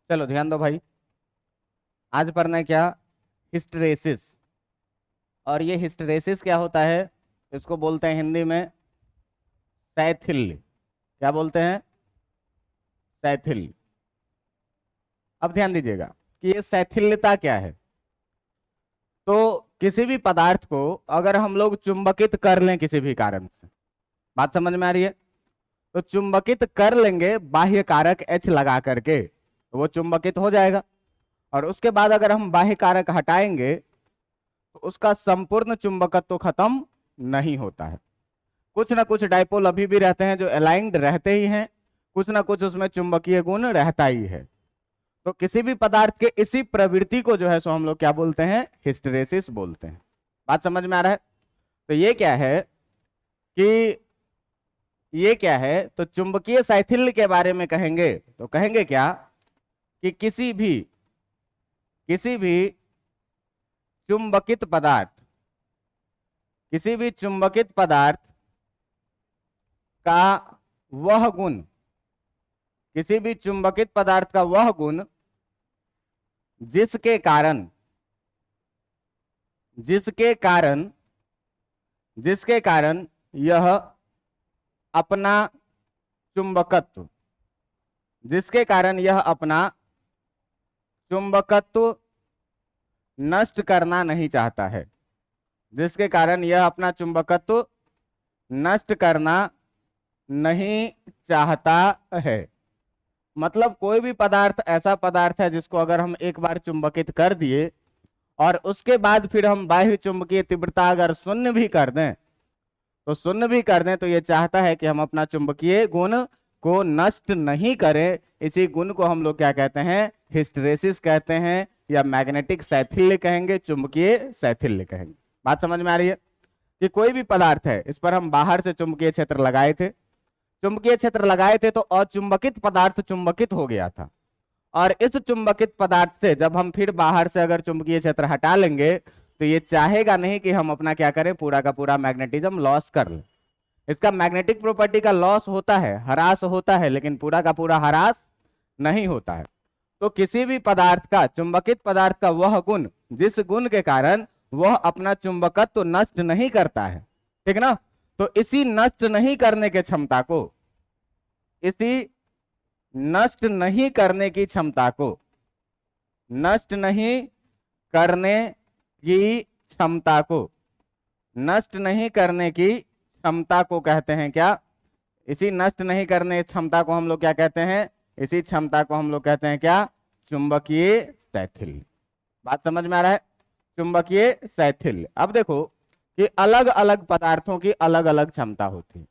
चलो ध्यान दो भाई। आज पढ़ना है क्या? हिस्टरेसिस। और ये हिस्टरेसिस क्या होता है? इसको बोलते हैं हिंदी में शैथिल्य। क्या बोलते हैं? शैथिल्य। अब ध्यान दीजिएगा कि ये शैथिल्यता क्या है। तो किसी भी पदार्थ को अगर हम लोग चुंबकित कर लें किसी भी कारण से, बात समझ में आ रही है? तो चुंबकित कर लेंगे बाह्य कारक H लगा करके, तो वो चुंबकित हो जाएगा। और उसके बाद अगर हम बाह्य कारक हटाएंगे तो उसका संपूर्ण चुंबकत्व तो खत्म नहीं होता है। कुछ ना कुछ डाइपोल अभी भी रहते हैं जो अलाइंड रहते ही हैं, कुछ ना कुछ उसमें चुंबकीय गुण रहता ही है। तो किसी भी पदार्थ के इसी प्रवृत्ति को जो है सो हम लोग क्या बोलते हैं? हिस्टरेसिस बोलते हैं। बात समझ में आ रहा है? तो ये क्या है कि ये क्या है, तो चुंबकीय शैथिल्य के बारे में कहेंगे तो कहेंगे क्या कि किसी भी चुंबकित पदार्थ, किसी भी चुंबकित पदार्थ का वह गुण, किसी भी चुंबकित पदार्थ का वह गुण जिसके कारण जिसके कारण जिसके कारण यह अपना चुंबकत्व जिसके कारण यह अपना चुंबकत्व नष्ट करना नहीं चाहता है, जिसके कारण यह अपना चुंबकत्व नष्ट करना नहीं चाहता है। मतलब कोई भी पदार्थ ऐसा पदार्थ है जिसको अगर हम एक बार चुंबकित कर दिए और उसके बाद फिर हम बाह्य चुंबकीय तीव्रता अगर शून्य भी कर दें, तो ये चाहता है कि हम अपना चुंबकीय गुण को नष्ट नहीं करें। इसी गुण को हम लोग क्या कहते हैं? हिस्टरेसिस कहते हैं, या मैग्नेटिक शैथिल्य कहेंगे, चुंबकीय शैथिल्य कहेंगे। बात समझ में आ रही है? कि कोई भी पदार्थ है, इस पर हम बाहर से चुंबकीय क्षेत्र लगाए थे, तो अचुंबकित पदार्थ चुंबकित हो गया था। और इस चुंबकित पदार्थ से जब हम फिर बाहर से अगर चुंबकीय क्षेत्र हटा लेंगे तो ये चाहेगा नहीं कि हम अपना क्या करें, पूरा का पूरा मैग्नेटिज्म लॉस कर लें। इसका मैग्नेटिक प्रॉपर्टी का लॉस होता है, ह्रास होता है, लेकिन पूरा का पूरा ह्रास नहीं होता है। तो किसी भी पदार्थ का, चुंबकित पदार्थ का वह गुण जिस गुण के कारण वह अपना चुंबकत्व तो नष्ट नहीं करता है, ठीक ना? तो इसी नष्ट नहीं करने के क्षमता को, इसी नष्ट नहीं करने की क्षमता को, नष्ट नहीं करने की क्षमता को, नष्ट नहीं करने की क्षमता को कहते हैं क्या? इसी नष्ट नहीं करने की क्षमता को हम लोग क्या कहते हैं? इसी क्षमता को हम लोग कहते हैं क्या? चुंबकीय शैथिल्य। बात समझ में आ रहा है? चुंबकीय शैथिल्य। अब देखो कि अलग अलग पदार्थों की अलग अलग क्षमता होती है।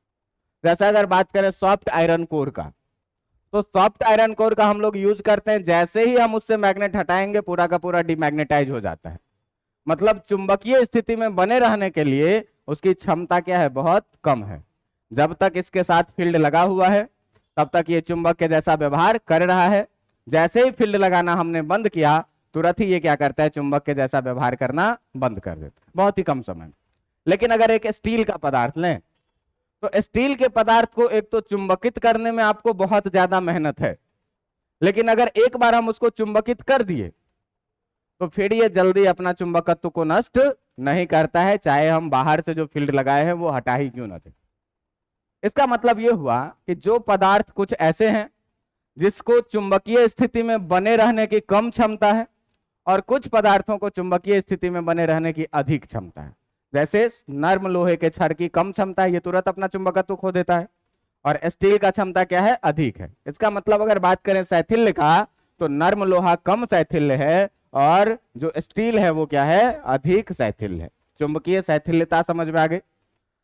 जैसे अगर बात करें सॉफ्ट आयरन कोर का, तो सॉफ्ट आयरन कोर का हम लोग यूज करते हैं, जैसे ही हम उससे मैग्नेट हटाएंगे पूरा का पूरा डिमैग्नेटाइज हो जाता है। मतलब चुंबकीय स्थिति में बने रहने के लिए उसकी क्षमता क्या है? बहुत कम है। जब तक इसके साथ फील्ड लगा हुआ है तब तक ये चुंबक के जैसा व्यवहार कर रहा है। जैसे ही फील्ड लगाना हमने बंद किया तुरंत ही ये क्या करता है? चुंबक के जैसा व्यवहार करना बंद कर देता है, बहुत ही कम समय में। लेकिन अगर एक स्टील का पदार्थ लें, तो स्टील के पदार्थ को एक तो चुंबकित करने में आपको बहुत ज्यादा मेहनत है, लेकिन अगर एक बार हम उसको चुंबकित कर दिए तो फिर ये जल्दी अपना चुंबकत्व को नष्ट नहीं करता है, चाहे हम बाहर से जो फील्ड लगाए हैं वो हटा ही क्यों ना दे। इसका मतलब ये हुआ कि जो पदार्थ कुछ ऐसे हैं जिसको चुंबकीय स्थिति में बने रहने की कम क्षमता है, और कुछ पदार्थों को चुंबकीय स्थिति में बने रहने की अधिक क्षमता है। जैसे नर्म लोहे के छड़ की कम क्षमता है, ये तुरंत अपना चुंबकत्व खो देता है, और स्टील का क्षमता क्या है? अधिक है। इसका मतलब अगर बात करें शैथिल्य का, तो नर्म लोहा कम शैथिल्य है और जो स्टील है वो क्या है? अधिक शैथिल्य है। चुंबकीय शैथिल्यता समझ में आ गई?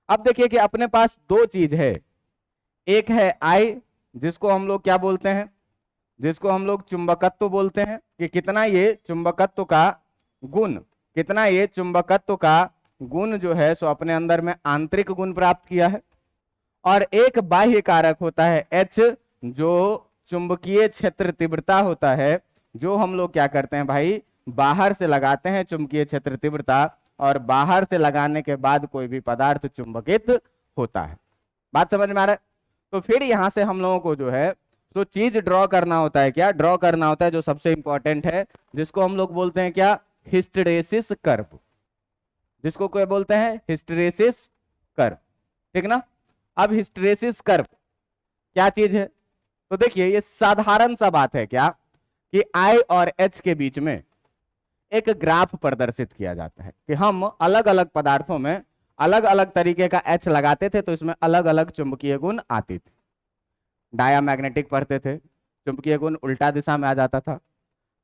अब देखिए कि अपने पास दो चीज है। एक है आई, जिसको हम लोग क्या बोलते हैं? जिसको हम लोग चुंबकत्व बोलते हैं, कि कितना ये चुंबकत्व का गुण, कितना ये चुंबकत्व का गुण जो है सो अपने अंदर में आंतरिक गुण प्राप्त किया है। और एक बाह्य कारक होता है एच, जो चुंबकीय क्षेत्र तीव्रता होता है, जो हम लोग क्या करते हैं भाई? बाहर से लगाते हैं चुंबकीय क्षेत्र तीव्रता, और बाहर से लगाने के बाद कोई भी पदार्थ चुंबकित होता है। बात समझ में आ रहा है? तो फिर यहां से हम लोगों को जो है तो चीज ड्रॉ करना होता है, क्या ड्रॉ करना होता है, जो सबसे इंपॉर्टेंट है, जिसको हम लोग बोलते हैं क्या, हिस्टरेसिस कर्व, जिसको कोई बोलते हैं हिस्टरेसिस कर्व, ठीक ना। अब हिस्टरेसिस कर्व क्या चीज है, तो देखिए ये साधारण सा बात है क्या, कि आई और एच के बीच में एक ग्राफ प्रदर्शित किया जाता है, कि हम अलग अलग पदार्थों में अलग अलग तरीके का एच लगाते थे तो इसमें अलग अलग चुंबकीय गुण आती थी। डायामैग्नेटिक पढ़ते थे, चुंबकीय गुण उल्टा दिशा में आ जाता था।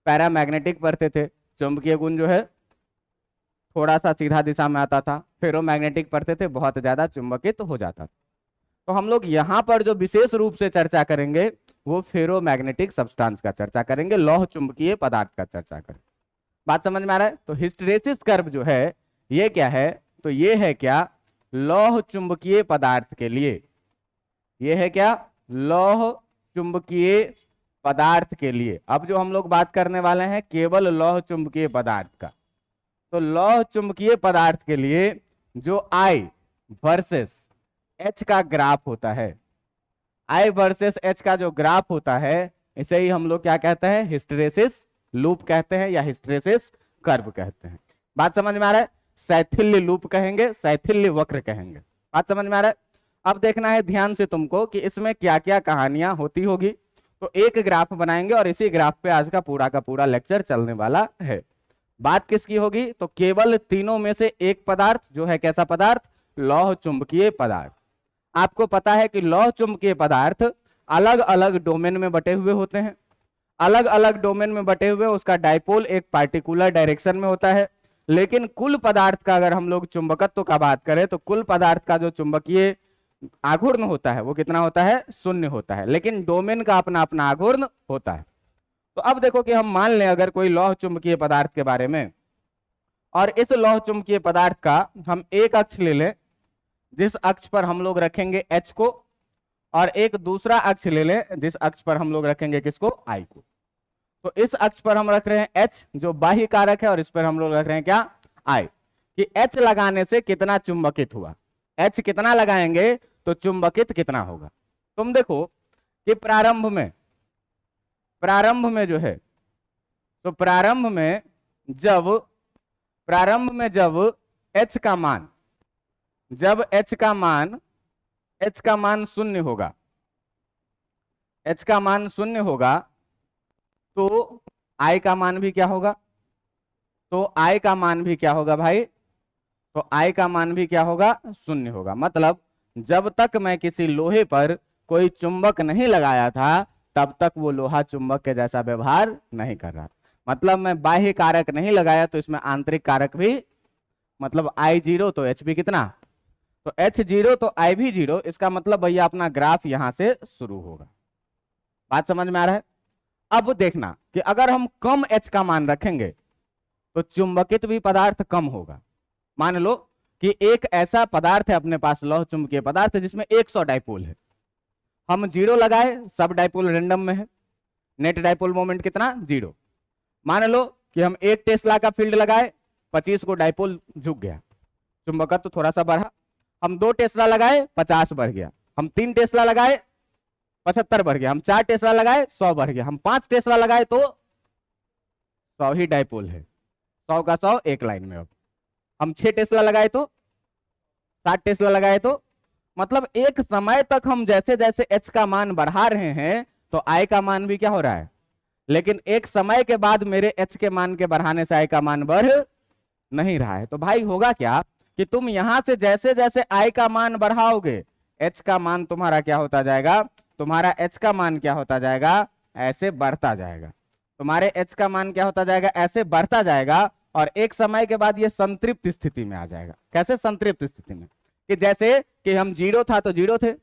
पैरामैग्नेटिक पढ़ते थे, चुंबकीय गुण जो है थोड़ा सा सीधा दिशा में आता था। फेरोमैग्नेटिक पढ़ते थे, बहुत ज्यादा चुंबकित हो जाता था। तो हम लोग यहाँ पर जो विशेष रूप से चर्चा करेंगे वो फेरोमैग्नेटिक सब्सटेंस का चर्चा करेंगे, लौह चुंबकीय पदार्थ का चर्चा करेंगे। बात समझ में आ रहा है। तो हिस्टरेसिस कर्व जो है ये क्या है, तो ये है क्या, लौह चुंबकीय पदार्थ के लिए, ये है क्या, लौह चुंबकीय पदार्थ के लिए। अब जो हम लोग बात करने वाले हैं केवल लौह चुंबकीय पदार्थ का, तो लौह चुंबकीय पदार्थ के लिए जो आई वर्सेस एच का ग्राफ होता है, आई वर्सेस एच का जो ग्राफ होता है, इसे ही हम लोग क्या कहते हैं, हिस्टरेसिस लूप कहते हैं या हिस्टरेसिस कर्व कहते हैं। बात समझ में आ रहा है। शैथिल्य लूप कहेंगे, शैथिल्य वक्र कहेंगे। बात समझ में आ रहा है। अब देखना है ध्यान से तुमको कि इसमें क्या क्या कहानियां होती होगी। तो एक ग्राफ बनाएंगे और इसी ग्राफ पे आज का पूरा लेक्चर चलने वाला है। बात किसकी होगी, तो केवल तीनों में से एक पदार्थ जो है कैसा पदार्थ, लौह चुंबकीय पदार्थ। आपको पता है कि लौह चुंबकीय पदार्थ अलग अलग डोमेन में बटे हुए होते हैं, अलग अलग डोमेन में बटे हुए, उसका डाइपोल एक पार्टिकुलर डायरेक्शन में होता है। लेकिन कुल पदार्थ का अगर हम लोग चुंबकत्व का बात करें तो कुल पदार्थ का जो चुंबकीय आघूर्ण होता है वो कितना होता है, शून्य होता है, लेकिन डोमेन का अपना अपना आघूर्ण होता है। तो अब देखो कि हम मान लें अगर कोई लौह चुंबकीय पदार्थ के बारे में, और इस लौह चुंबकीय पदार्थ का हम एक अक्ष ले लें, जिस अक्ष पर हम लोग रखेंगे H को, और एक दूसरा अक्ष ले लें जिस अक्ष पर हम लोग रखेंगे किसको, I को। तो इस अक्ष पर हम रख रहे हैं H जो बाह्य कारक है, और इस पर हम लोग रख रहे हैं क्या, I, कि H लगाने से कितना चुंबकित हुआ, H कितना लगाएंगे तो चुंबकित कितना होगा। तुम देखो कि प्रारंभ में जो है, तो प्रारंभ में जब H का मान, जब H का मान शून्य होगा, H का मान शून्य होगा, तो I का मान भी क्या होगा, तो I का मान भी क्या होगा भाई, तो I का मान भी क्या होगा, शून्य होगा। मतलब जब तक मैं किसी लोहे पर कोई चुंबक नहीं लगाया था तब तक वो लोहा चुंबक के जैसा व्यवहार नहीं कर रहा। मतलब मैं बाह्य कारक नहीं लगाया तो इसमें आंतरिक कारक भी, मतलब I0 तो H भी कितना, तो H0 तो I भी 0। इसका मतलब भैया अपना ग्राफ यहां से शुरू होगा। बात समझ में आ रहा है। अब देखना कि अगर हम कम H का मान रखेंगे तो चुंबकित भी पदार्थ कम होगा। मान लो कि एक ऐसा पदार्थ है अपने पास, लौह चुंबकीय पदार्थ जिसमें 100 डाइपोल है, हम 0 लगाए, सब डाइपोल रेंडम में है, नेट डाइपोल मोमेंट कितना, 0। मान लो कि हम 1 टेस्ला का फील्ड लगाए, 25 को डाइपोल झुक गया, चुंबकत्व तो थोड़ा सा बढ़ा। हम 2 टेस्ला लगाए, 50 बढ़ गया। हम 3 टेस्ला लगाए, 75 बढ़ गया। हम 4 टेस्ला लगाए, 100 बढ़ गया। हम 5 टेस्ला लगाए तो 100 ही डाइपोल है, 100 का 100 एक लाइन में। अब हम 6 टेस्ला लगाए तो 60 टेस्ला लगाए तो, मतलब एक समय तक हम जैसे जैसे H का मान बढ़ा रहे हैं तो I का मान भी क्या हो रहा है, लेकिन एक समय के बाद मेरे H के मान के बढ़ाने से I का मान बढ़ नहीं रहा है। तो भाई होगा क्या कि तुम यहां से जैसे जैसे I का मान बढ़ाओगे H का मान तुम्हारा क्या होता जाएगा, तुम्हारा H का मान क्या होता जाएगा, ऐसे बढ़ता जाएगा। तुम्हारे H का मान क्या होता जाएगा, ऐसे बढ़ता जाएगा, और एक समय के बाद ये संतृप्त स्थिति में आ जाएगा। कैसे संतृप्त स्थिति में, कि जैसे कि हम 0 था तो 0 थे,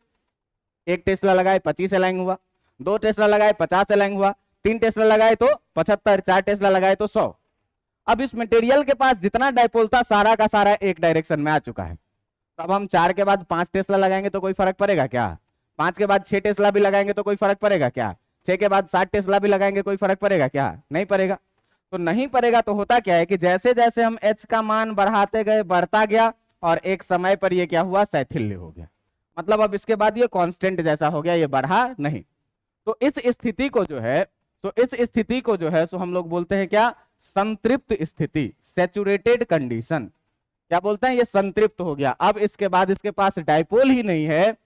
1 टेस्ला लगाए 25 एलाइंग हुआ, 2 टेस्ला लगाए 50 एलाइंग हुआ, 3 टेस्ला लगाए तो 75, 4 टेस्ला लगाए तो 100। अब इस मटेरियल के पास जितना डाइपोल था सारा का सारा एक डायरेक्शन में आ चुका है। तो अब हम 4 के बाद 5 टेस्ला लगाएंगे तो कोई फर्क पड़ेगा क्या, 5 के बाद 6 टेस्ला भी लगाएंगे तो कोई फर्क पड़ेगा क्या, 6 के बाद 60 टेस्ला भी लगाएंगे कोई फर्क पड़ेगा क्या, नहीं पड़ेगा। तो नहीं पड़ेगा। तो होता क्या है कि जैसे जैसे हम H का मान बढ़ाते गए बढ़ता गया, और एक समय पर ये क्या हुआ, शैथिल्य हो गया। मतलब अब इसके बाद ये कांस्टेंट जैसा हो गया, ये बढ़ा नहीं। तो इस स्थिति को जो है सो हम लोग बोलते हैं क्या, संतृप्त स्थिति, सैचुरेटेड कंडीशन। क्या बोलते हैं, ये संतृप्त हो गया। अब इसके बाद इसके पास डाइपोल ही नहीं है,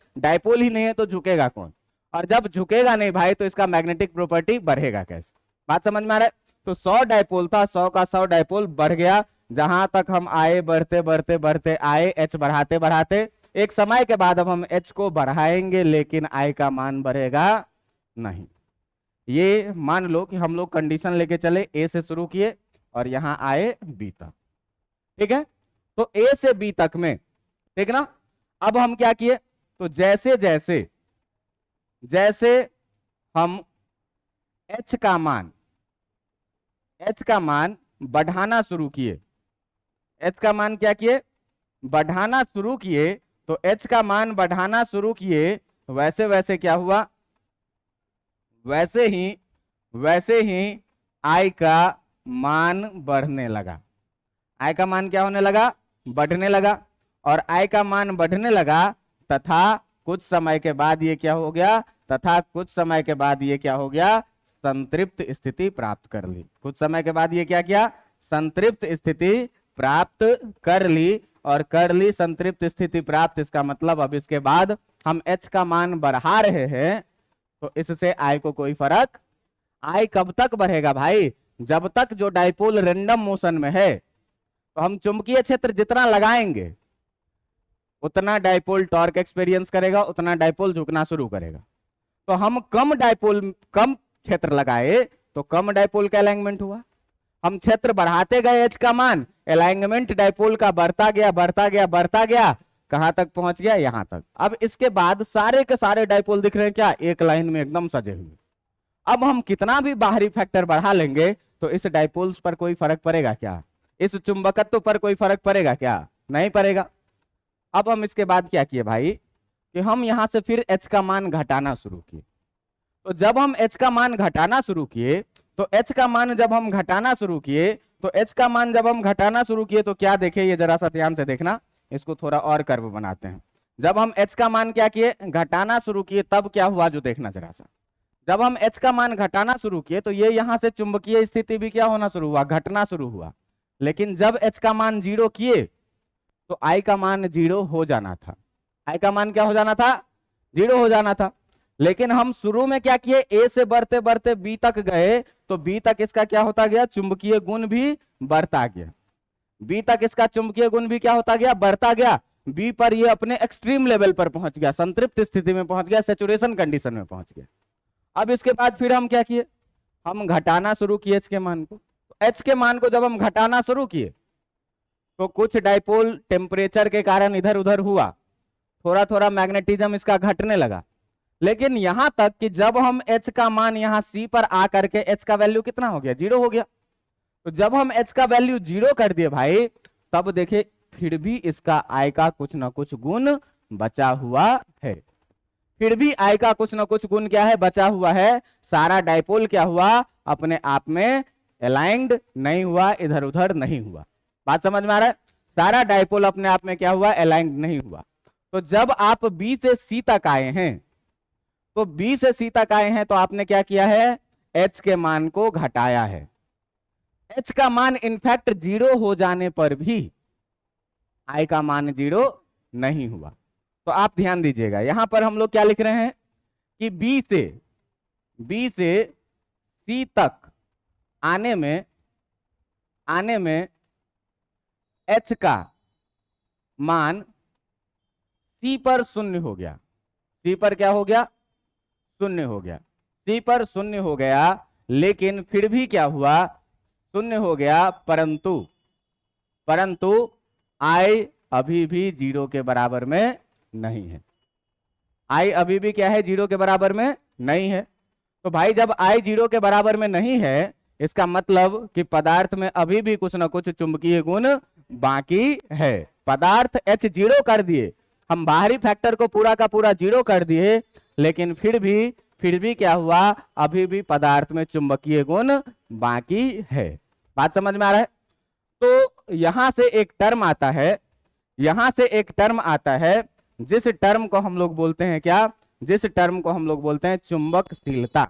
तो झुकेगा कौन, और जब झुकेगा नहीं भाई तो इसका मैग्नेटिक प्रॉपर्टी बढ़ेगा कैसे। बात समझ में आ रहा है। तो 100 डाइपोल था, 100 का 100 डाइपोल बढ़ गया, जहां तक हम आए बढ़ते आए, एच बढ़ाते बढ़ाते एक समय के बाद अब हम एच को बढ़ाएंगे, लेकिन आई का मान बढ़ेगा नहीं। ये मान लो कि हम लोग कंडीशन लेके चले, ए से शुरू किए और यहां आए बी तक, ठीक है। तो ए से बी तक में, ठीक ना। अब हम क्या किए, तो जैसे जैसे हम एच का मान बढ़ाना शुरू किए, एच का मान क्या किए, बढ़ाना शुरू किए, तो एच का मान बढ़ाना शुरू किए, वैसे वैसे क्या हुआ, वैसे ही आई का मान बढ़ने लगा। आई का मान क्या होने लगा, बढ़ने लगा, और आई का मान बढ़ने लगा, तथा कुछ समय के बाद ये क्या हो गया, संतृप्त स्थिति प्राप्त कर ली। कुछ समय के बाद ये क्या किया, संतृप्त स्थिति प्राप्त कर ली, और कर ली संतृप्त स्थिति प्राप्त। इसका मतलब अब इसके बाद हम एच का मान बढ़ा रहे हैं, तो इससे आई को कोई फर्क, आई कब तक बढ़ेगा भाई, जब तक जो डाइपोल रैंडम मोशन में है। तो हम चुंबकीय क्षेत्र जितना लगाएंगे उतना डाइपोल टॉर्क एक्सपीरियंस करेगा, उतना डाइपोल झुकना शुरू करेगा। तो हम कम क्षेत्र लगाए तो कम डाइपोल का अलाइनमेंट हुआ, हम क्षेत्र बढ़ाते गए एच का मान, अलाइनमेंट डाइपोल का बढ़ता गया, कहां तक पहुंच गया, यहां तक। अब इसके बाद सारे के सारे डाइपोल दिख रहे हैं क्या, एक लाइन में एकदम सजे हुए। अब हम कितना भी बाहरी फैक्टर बढ़ा लेंगे तो इस डाइपोल्स पर कोई फर्क पड़ेगा क्या, इस चुंबकत्व पर कोई फर्क पड़ेगा क्या, नहीं पड़ेगा। अब हम इसके बाद क्या किए भाई, कि हम यहां से फिर एच का मान घटाना शुरू किए। तो जब हम एच का मान घटाना शुरू किए, तो क्या देखे, ये जरा सा ध्यान से देखना, इसको थोड़ा और कर्व बनाते हैं। जब हम एच का मान क्या किए, घटाना शुरू किए, तब क्या हुआ जो देखना जरा सा। जब हम एच का मान घटाना शुरू किए तो ये यहां से चुंबकीय स्थिति भी क्या होना शुरू हुआ, घटना शुरू हुआ। लेकिन जब एच का मान 0 किए तो आई का मान 0 हो जाना था। आई का मान क्या हो जाना था, 0 हो जाना था। लेकिन हम शुरू में क्या किए, ए से बढ़ते बढ़ते बी तक गए, तो बी तक इसका क्या होता गया, चुंबकीय गुण भी बढ़ता गया। बी तक इसका चुंबकीय गुण भी क्या होता गया, बढ़ता गया। बी पर ये अपने एक्सट्रीम लेवल पर पहुंच गया, संतृप्त स्थिति में पहुंच गया, सैचुरेशन कंडीशन में पहुंच गया। अब इसके बाद फिर हम क्या किए, हम घटाना शुरू किए एच के मान को। तो एच के मान को जब हम घटाना शुरू किए तो कुछ डाइपोल टेम्परेचर के कारण इधर उधर हुआ, थोड़ा थोड़ा मैग्नेटिज्म इसका घटने लगा। लेकिन यहां तक कि जब हम एच का मान यहां सी पर आकर के एच का वैल्यू कितना हो गया, 0 हो गया। तो जब हम एच का वैल्यू 0 कर दिए भाई, तब देखे फिर भी इसका आई का कुछ ना कुछ गुण बचा हुआ है, फिर भी आई का कुछ ना कुछ गुण क्या है, बचा हुआ है। सारा डाइपोल क्या हुआ, अपने आप में अलाइंड नहीं हुआ, इधर उधर नहीं हुआ। बात समझ में आ रहा है, सारा डाइपोल अपने आप में क्या हुआ, अलाइंड नहीं हुआ। तो जब आप बी से सी तक आए हैं, तो आपने क्या किया है, एच के मान को घटाया है। एच का मान इनफैक्ट 0 हो जाने पर भी आई का मान 0 नहीं हुआ। तो आप ध्यान दीजिएगा, यहां पर हम लोग क्या लिख रहे हैं कि बी से सी तक आने में एच का मान सी पर 0 हो गया। सी पर क्या हो गया, 0 हो गया। सी पर 0 हो गया, लेकिन फिर भी क्या हुआ, 0 हो गया, परंतु आई अभी भी 0 के बराबर में नहीं है। आई अभी भी क्या है, 0 के बराबर में नहीं है। तो भाई जब आई 0 के बराबर में नहीं है, इसका मतलब कि पदार्थ में अभी भी कुछ ना कुछ चुंबकीय गुण बाकी है। पदार्थ H 0 कर दिए, हम बाहरी फैक्टर को पूरा का पूरा 0 कर दिए, लेकिन फिर भी क्या हुआ, अभी भी पदार्थ में चुंबकीय गुण बाकी है। बात समझ में आ रहा है। तो यहां से एक टर्म आता है, जिस टर्म को हम लोग बोलते हैं क्या, जिस टर्म को हम लोग बोलते हैं चुंबकशीलता।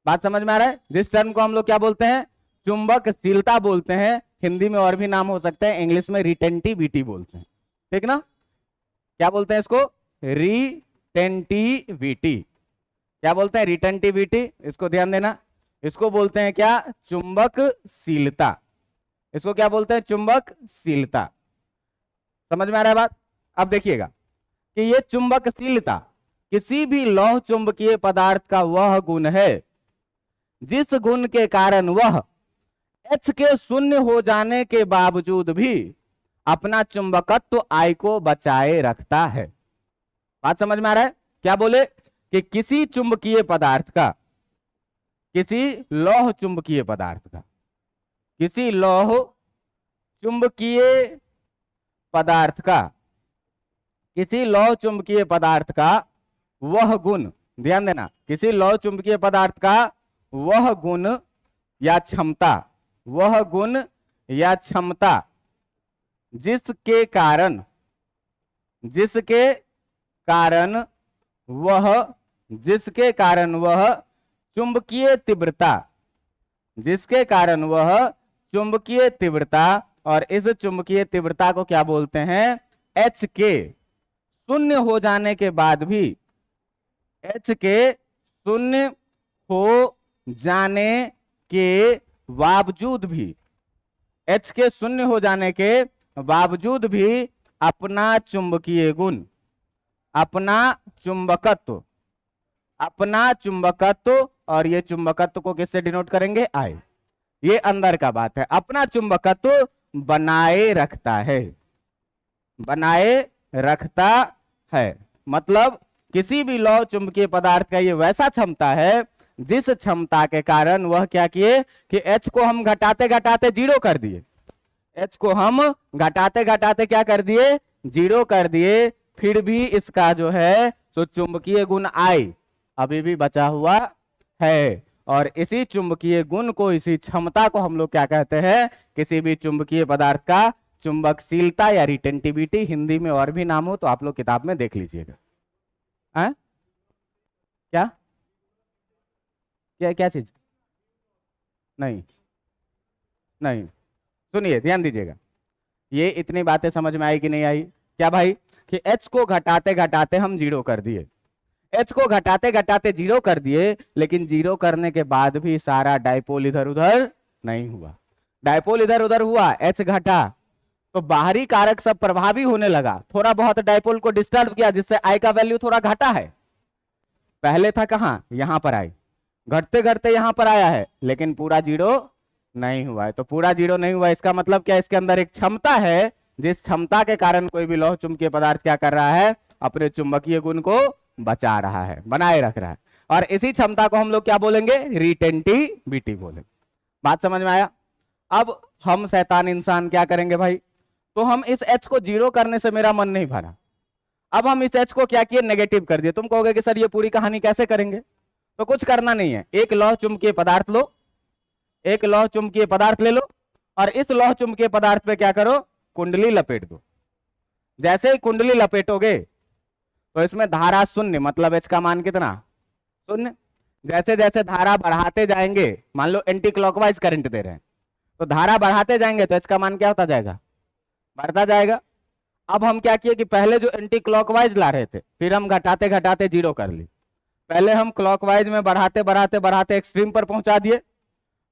बात समझ में आ रहा है? जिस टर्म को हम लोग क्या बोलते हैं? चुंबकशीलता बोलते हैं। हिंदी में और भी नाम हो सकते हैं, इंग्लिश में रिटेंटिविटी बोलते हैं, ठीक ना? क्या बोलते हैं इसको? रिटेंटिविटी। क्या बोलते हैं? रिटेंटिविटी। इसको ध्यान देना, इसको बोलते हैं क्या? चुंबकशीलता। इसको क्या बोलते हैं? चुंबकशीलता। समझ में आ रहा है बात? अब देखिएगा कि ये चुंबकशीलता किसी भी लौह चुंबकीय पदार्थ का वह गुण है जिस गुण के कारण वह H के शून्य हो जाने के बावजूद भी अपना चुंबकत्व I को बचाए रखता है। बात समझ में आ रहा है? क्या बोले कि किसी चुंबकीय पदार्थ का, किसी लौह चुंबकीय पदार्थ का, किसी लौह चुंबकीय पदार्थ का, किसी लौह चुंबकीय पदार्थ का वह गुण, ध्यान देना, किसी लौह चुंबकीय पदार्थ का वह गुण या क्षमता, वह गुण या क्षमता जिसके कारण वह चुंबकीय तीव्रता, जिसके कारण वह चुंबकीय तीव्रता, और इस चुंबकीय तीव्रता को क्या बोलते हैं? H के शून्य हो जाने के बाद भी, H के शून्य हो जाने के बावजूद भी, H के शून्य हो जाने के बावजूद भी अपना चुंबकीय गुण, अपना चुंबकत्व, और ये चुंबकत्व को किससे डिनोट करेंगे? I। ये अंदर का बात है, अपना चुंबकत्व बनाए रखता है, बनाए रखता है। मतलब किसी भी लौह चुंबकीय पदार्थ का ये वैसा क्षमता है जिस क्षमता के कारण वह क्या किए कि H को हम घटाते घटाते जीरो कर दिए, H को हम घटाते घटाते क्या कर दिए? जीरो कर दिए। फिर भी इसका जो है तो चुंबकीय गुण I अभी भी बचा हुआ है, और इसी चुंबकीय गुण को, इसी क्षमता को हम लोग क्या कहते हैं? किसी भी चुंबकीय पदार्थ का चुंबकशीलता या रिटेंटिविटी। हिंदी में और भी नाम हो तो आप लोग किताब में देख लीजिएगा। क्या क्या क्या चीज? नहीं नहीं, सुनिए, ध्यान दीजिएगा, ये इतनी बातें समझ में आई कि नहीं आई? क्या भाई कि H को घटाते घटाते हम जीरो कर दिए, H को घटाते घटाते जीरो कर दिए, लेकिन जीरो करने के बाद भी सारा डायपोल इधर उधर नहीं हुआ। डायपोल इधर उधर हुआ, H घटा तो बाहरी कारक सब प्रभावी होने लगा, थोड़ा बहुत डायपोल को डिस्टर्ब किया, जिससे I का वैल्यू थोड़ा घटा है। पहले था कहां? यहां पर I, घटते घटते यहां पर आया है, लेकिन पूरा जीरो नहीं हुआ है। तो पूरा जीरो नहीं हुआ, इसका मतलब क्या? इसके अंदर एक क्षमता है, जिस क्षमता के कारण कोई भी लौह चुंबकीय पदार्थ क्या कर रहा है? अपने चुंबकीय गुण को बचा रहा है, बनाए रख रहा है, और इसी क्षमता को हम लोग क्या बोलेंगे? रिटेंटिविटी बोलेंगे। बात समझ में आया? अब हम शैतान इंसान क्या करेंगे भाई? तो हम इस H को जीरो करने से मेरा मन नहीं भरा, अब हम इस H को क्या किए? नेगेटिव कर दिए। तुम कहोगे कि सर ये पूरी कहानी कैसे करेंगे? तो कुछ करना नहीं है, एक लौह चुंबकीय पदार्थ लो, एक लौह चुंबकीय पदार्थ ले लो, और इस लौह चुंबकीय पदार्थ पे क्या करो? कुंडली लपेट दो। जैसे ही कुंडली लपेटोगे तो इसमें धारा शून्य, मतलब H का मान कितना? शून्य। जैसे जैसे धारा बढ़ाते जाएंगे, मान लो एंटी क्लॉकवाइज करंट दे रहे हैं, तो धारा बढ़ाते जाएंगे तो H का मान क्या होता जाएगा? बढ़ता जाएगा। अब हम क्या किए कि पहले जो एंटी क्लॉकवाइज ला रहे थे, फिर हम घटाते घटाते जीरो कर ली। पहले हम क्लॉकवाइज में बढ़ाते बढ़ाते बढ़ाते एक्सट्रीम पर पहुंचा दिए,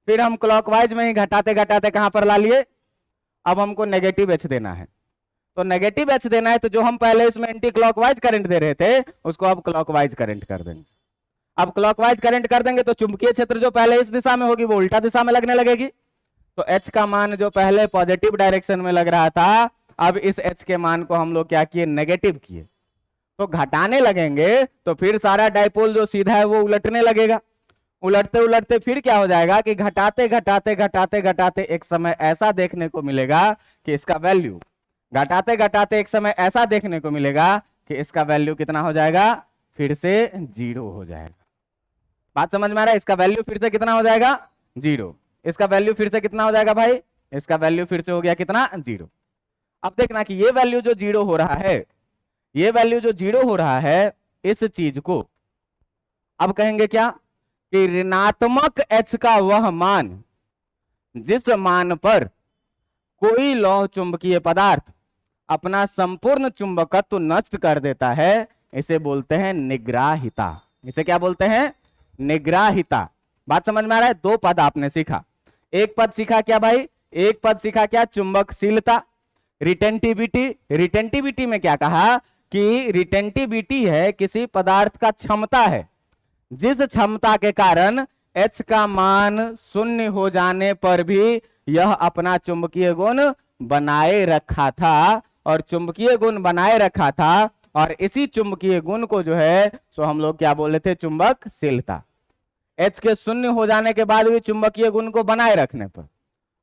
फिर हम क्लॉकवाइज में ही घटाते घटाते कहां पर ला लिए? अब हमको नेगेटिव H देना है, तो नेगेटिव H देना है, तो जो हम पहले इसमें एंटी क्लॉकवाइज करंट दे रहे थे उसको अब क्लॉकवाइज करंट कर देंगे। अब क्लॉकवाइज करंट कर देंगे तो चुंबकीय क्षेत्र जो पहले इस दिशा में होगी वो उल्टा दिशा में लगने लगेगी, तो H का मान जो पहले पॉजिटिव डायरेक्शन में लग रहा था, अब इस H के मान को हम लोग क्या किए? नेगेटिव किए। तो घटाने लगेंगे तो फिर सारा डायपोल जो सीधा है वो उलटने लगेगा, उलटते उलटते फिर क्या हो जाएगा कि घटाते घटाते घटाते घटाते एक समय ऐसा देखने को मिलेगा कि इसका वैल्यू, घटाते घटाते एक समय ऐसा देखने को मिलेगा कि इसका वैल्यू कितना हो जाएगा? फिर से जीरो हो जाएगा। बात समझ में आ रहा है? इसका वैल्यू फिर से कितना हो जाएगा? जीरो। इसका वैल्यू फिर से कितना हो जाएगा भाई? इसका वैल्यू फिर से हो गया कितना? जीरो। अब देखना कि ये वैल्यू जो जीरो हो रहा है, ये वैल्यू जो जीरो हो रहा है, इस चीज को अब कहेंगे क्या कि ऋणात्मक H का वह मान जिस मान पर कोई लौह चुंबकीय पदार्थ अपना संपूर्ण चुंबकत्व नष्ट कर देता है, इसे बोलते हैं निग्राहिता। इसे क्या बोलते हैं? निग्राहिता। बात समझ में आ रहा है? दो पद आपने सीखा। एक पद सीखा क्या भाई? एक पद सीखा क्या? चुंबकशीलता, रिटेंटिविटी। रिटेंटिविटी में क्या कहा कि रिटेंटिविटी है किसी पदार्थ का क्षमता है जिस क्षमता के कारण H का मान शून्य हो जाने पर भी यह अपना चुंबकीय गुण बनाए रखा था, और चुंबकीय गुण बनाए रखा था, और इसी चुंबकीय गुण को जो है सो हम लोग क्या बोले थे? चुंबकशीलता। H के शून्य हो जाने के बाद भी चुंबकीय गुण को बनाए रखने पर।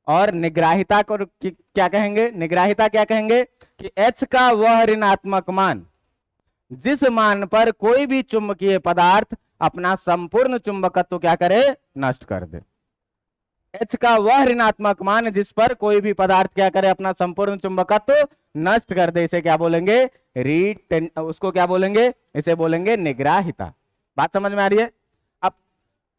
और निग्राहिता को क्या कहेंगे? निग्राहिता क्या कहेंगे कि H का वह ऋणात्मक मान जिस मान पर कोई भी चुंबकीय पदार्थ अपना संपूर्ण चुंबकत्व क्या करे? नष्ट कर दे। H का वह ऋणात्मक मान जिस पर कोई भी पदार्थ क्या करे? अपना संपूर्ण चुंबकत्व नष्ट कर दे, इसे क्या बोलेंगे? उसको क्या बोलेंगे? इसे बोलेंगे निग्राहिता। बात समझ में आ रही है? अब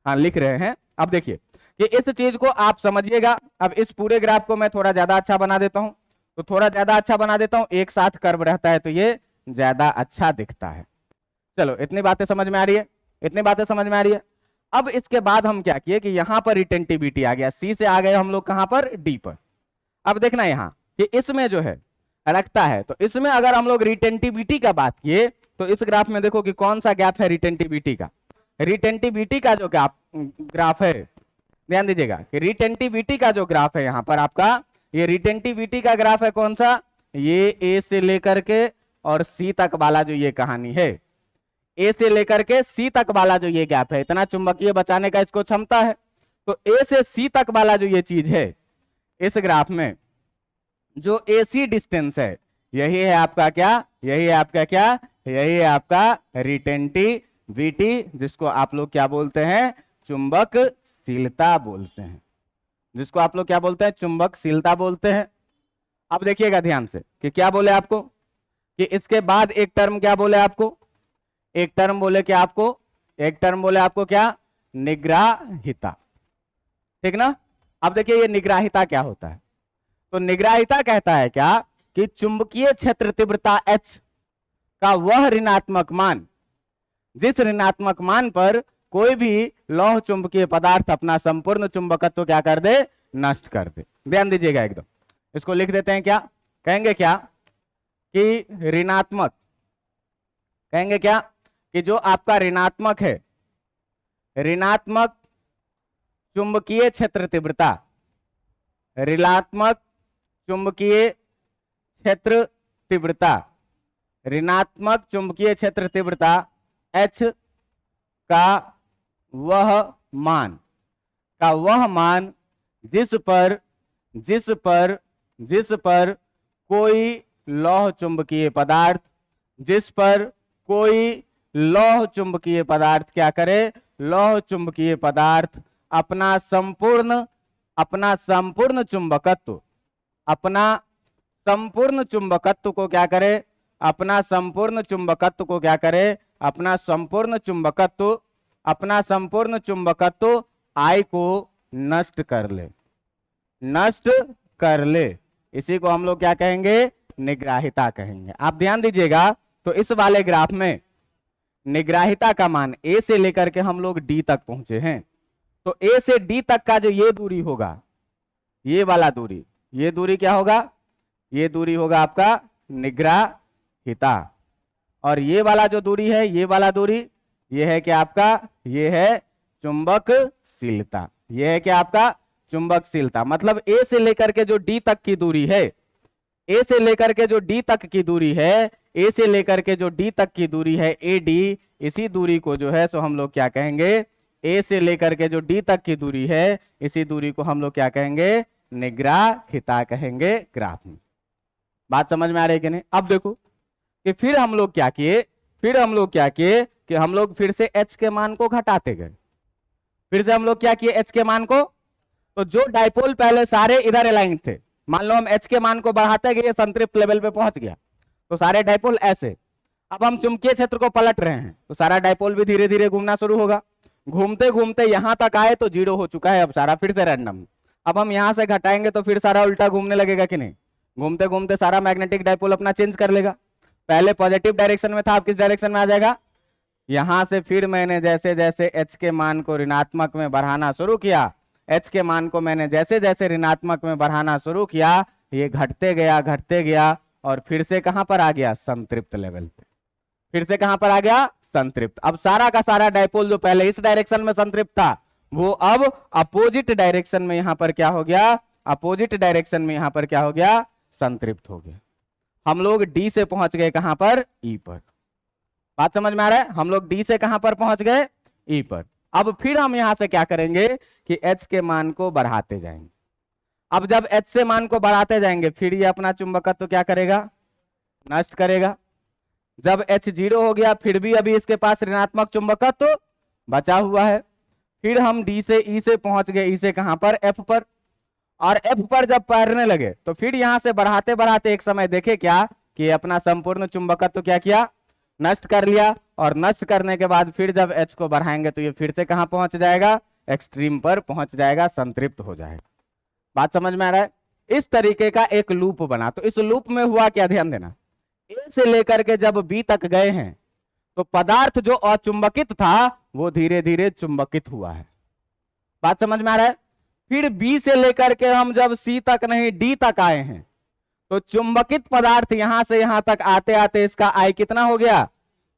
हाँ लिख रहे हैं। अब देखिए कि इस चीज को आप समझिएगा। अब इस पूरे ग्राफ को मैं थोड़ा ज्यादा अच्छा बना देता हूं, तो थोड़ा ज्यादा अच्छा बना देता हूं, एक साथ कर्व रहता है तो ये ज्यादा अच्छा दिखता है। चलो इतनी बातें समझ में आ रही है? इतनी बातें समझ में आ रही है? अब इसके बाद हम क्या किए कि यहां पर रिटेंटिविटी आ गया, सी से आ गए हम लोग कहां पर? डी पर। अब देखना यहां कि इसमें जो है रखता है, तो इसमें अगर हम लोग रिटेंटिविटी का बात किए तो इस ग्राफ में देखो कि कौन सा गैप है रिटेंटिविटी का। रिटेंटिविटी का जो ग्राफ है, ध्यान दीजिएगा कि रिटेंटिविटी का जो ग्राफ है यहां पर आपका, ये रिटेंटिविटी का ग्राफ है कौन सा? ये ए से लेकर के और सी तक वाला जो ये कहानी है, ए से लेकर के सी तक वाला जो ये गैप है, इतना चुंबकीय बचाने का इसको क्षमता है। तो ए से सी तक वाला जो ये चीज है इस ग्राफ में, जो एसी डिस्टेंस है, यही है आपका क्या? यही है आपका क्या? यही है आपका रिटेंटिविटी, जिसको आप लोग क्या बोलते हैं? चुंबकशीलता बोलते हैं। जिसको आप लोग क्या बोलते हैं? चुंबकशीलता बोलते हैं। अब देखिएगा ध्यान से कि क्या बोले आपको कि इसके बाद एक टर्म क्या बोले आपको? एक टर्म बोले क्या आपको? एक टर्म बोले आपको क्या? निग्राहिता। ठीक ना? अब देखिए ये निग्राहिता क्या होता है। तो निग्राहिता कहता है क्या कि चुंबकीय क्षेत्र तीव्रता H का वह ऋणात्मक मान जिस ऋणात्मक मान पर कोई भी लौह चुंबकीय पदार्थ अपना संपूर्ण चुंबकत्व क्या कर दे? नष्ट कर दे। ध्यान दीजिएगा एकदम। इसको लिख देते हैं क्या? कहेंगे क्या कि ऋणात्मक, कहेंगे क्या कि जो आपका ऋणात्मक है, ऋणात्मक चुंबकीय क्षेत्र तीव्रता, ऋणात्मक चुंबकीय क्षेत्र तीव्रता, ऋणात्मक चुंबकीय क्षेत्र तीव्रता H का वह मान जिस पर कोई लौह चुंबकीय पदार्थ, जिस पर कोई लौह चुंबकीय पदार्थ क्या करे? लौह चुंबकीय पदार्थ अपना संपूर्ण चुंबकत्व, अपना संपूर्ण चुंबकत्व को क्या करे? अपना संपूर्ण चुंबकत्व को क्या करे? अपना संपूर्ण चुंबकत्व I को नष्ट कर ले। इसी को हम लोग क्या कहेंगे? निग्राहिता कहेंगे। आप ध्यान दीजिएगा तो इस वाले ग्राफ में निग्राहिता का मान A से लेकर के हम लोग D तक पहुंचे हैं। तो A से D तक का जो ये दूरी होगा, ये वाला दूरी, ये दूरी क्या होगा? ये दूरी होगा आपका निग्राहिता। और ये वाला जो दूरी है, ये वाला दूरी, ये है क्या आपका? ये है चुंबकशीलता। ये है क्या आपका? चुंबकशीलता। मतलब A से लेकर के जो D तक की दूरी है, A से लेकर के जो D तक की दूरी है, A से लेकर के जो D तक की दूरी है AD, इसी दूरी को जो है सो हम लोग क्या कहेंगे? A से लेकर के जो D तक की दूरी है, इसी दूरी को हम लोग क्या कहेंगे? निग्राहिता कहेंगे ग्राफ में। बात समझ में आ रही है कि नहीं? अब देखो कि फिर हम लोग क्या किए कि हम लोग फिर से H के मान को घटाते गए। फिर से हम लोग क्या किए? H के मान को, तो जो डाइपोल पहले सारे इधर अलाइन थे, मान लो हम H के मान को बढ़ाते गए, संतृप्त लेवल पे पहुंच गया, तो सारे डाइपोल ऐसे। अब हम चुंबकीय क्षेत्र को पलट रहे हैं तो सारा डायपोल भी धीरे धीरे घूमना शुरू होगा। घूमते घूमते यहां तक आए तो 0 हो चुका है, अब सारा फिर से रैंडम। अब हम यहां से घटाएंगे तो फिर सारा उल्टा घूमने लगेगा कि नहीं? घूमते घूमते सारा मैग्नेटिक डायपोल अपना चेंज कर लेगा। पहले पॉजिटिव डायरेक्शन में था, अब किस डायरेक्शन में आ जाएगा? यहां से फिर मैंने जैसे जैसे h के मान को ऋणात्मक में बढ़ाना शुरू किया, h के मान को मैंने जैसे जैसे ऋणात्मक में बढ़ाना शुरू किया, ये घटते गया और फिर से कहां पर आ गया? संतृप्त लेवल पे। फिर से कहां पर आ गया? संतृप्त। अब सारा का सारा डायपोल जो पहले इस डायरेक्शन में संतृप्त था वो अब अपोजिट डायरेक्शन में यहां पर क्या हो गया? अपोजिट डायरेक्शन में यहां पर क्या हो गया? संतृप्त हो गया। हम लोग डी से पहुंच गए कहां पर? ई पर। बात समझ में आ रहा है? हम लोग डी से कहां पर पहुंच गए? ई पर। अब फिर हम यहां से क्या करेंगे कि एच के मान को बढ़ाते जाएंगे। अब जब एच से मान को बढ़ाते जाएंगे फिर ये अपना चुंबकत्व क्या करेगा? नष्ट करेगा। जब H 0 हो गया फिर भी अभी इसके पास ऋणात्मक चुंबकत्व तो बचा हुआ है। फिर हम D से E से पहुंच गए, E से कहां पर? F पर। और F पर जब पैरने लगे तो फिर यहां से बढ़ाते बढ़ाते एक समय देखे क्या कि अपना संपूर्ण चुंबकत्व तो क्या किया? नष्ट कर लिया। और नष्ट करने के बाद फिर जब H को बढ़ाएंगे तो ये फिर से कहां पहुंच जाएगा? एक्सट्रीम पर पहुंच जाएगा, संतृप्त हो जाएगा। बात समझ में आ रहा है? इस तरीके का एक लूप बना। तो इस लूप में हुआ क्या, ध्यान देना, ए से लेकर के जब बी तक गए हैं तो पदार्थ जो अचुंबकित था वो धीरे धीरे चुंबकित हुआ है। बात समझ में आ रहा है? फिर बी से लेकर के हम जब सी तक नहीं डी तक आए हैं तो चुंबकित पदार्थ यहां से यहां तक आते आते इसका आई कितना हो गया?